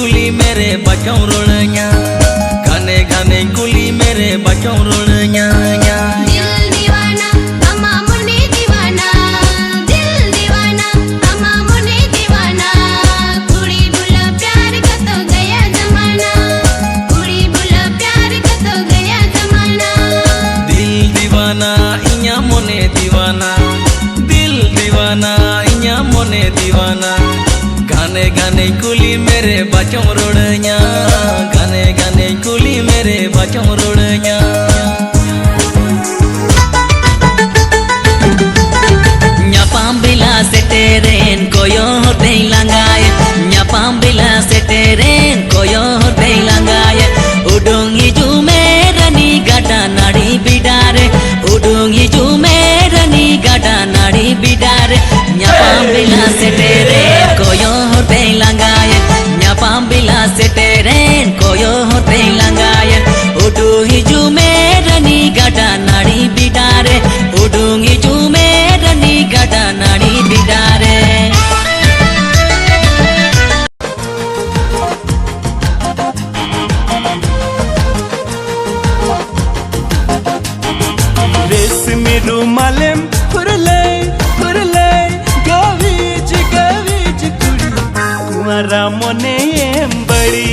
कुली मेरे बचों रोड़िया गाने गाने कुली मेरे बचों रोड़िया दीवाना गाने गाने कुली मेरे बचों रोड़िया गाने गाने कुली मेरे बचों रोड़िया न्यापाम बिला से तेरेन कोयो होते लंगाए न्यापाम बिला से तेरेन कोयो होते लंगाए उडुंगी जू मेरनी गाटा नाड़ी बिडारे उडुंगी जू मेरनी गाटा नाड़ी बिडारे न्यापाम बिला से तेरेन कोयो होते लंगाए न्यापाम बिला से तेरेन कोयो होते लंगाए उडुंगी जू मेरनी गाटा नाड़ी बिडारे उडुंगी जू मेरनी गाटा नाड़ी बिडारे रेशमी रुमालेम फुरले फुरले गवीज गवीज कुड़ी कुमारा मोने बड़ी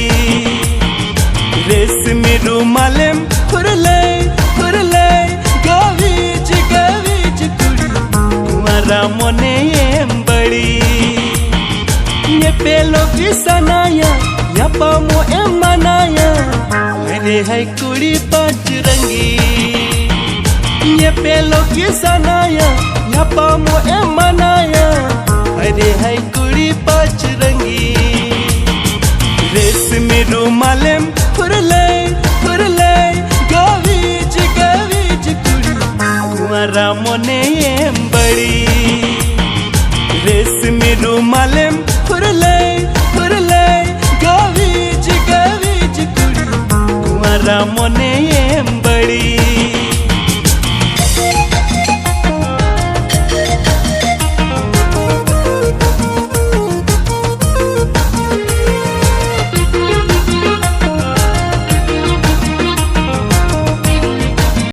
रेशमी रुमालेम फुरले फुरले गवीज गवीज कुड़ी कुमारा मोने बड़ी ये पेलो की सनाया या पामो मनाया अरे है कुड़ी पांच रंगी ये पेलो की सनाया या पामो मनाया अरे है कुड़ी पांच रंगी रेशमी रुमालेम फुरले फुरले गवीज गवीज कुड़ी कुमारा मोने बड़ी रेशमी रुमालेम फुरले फुरले गवीज गवीज कुड़ी कुमारा मोने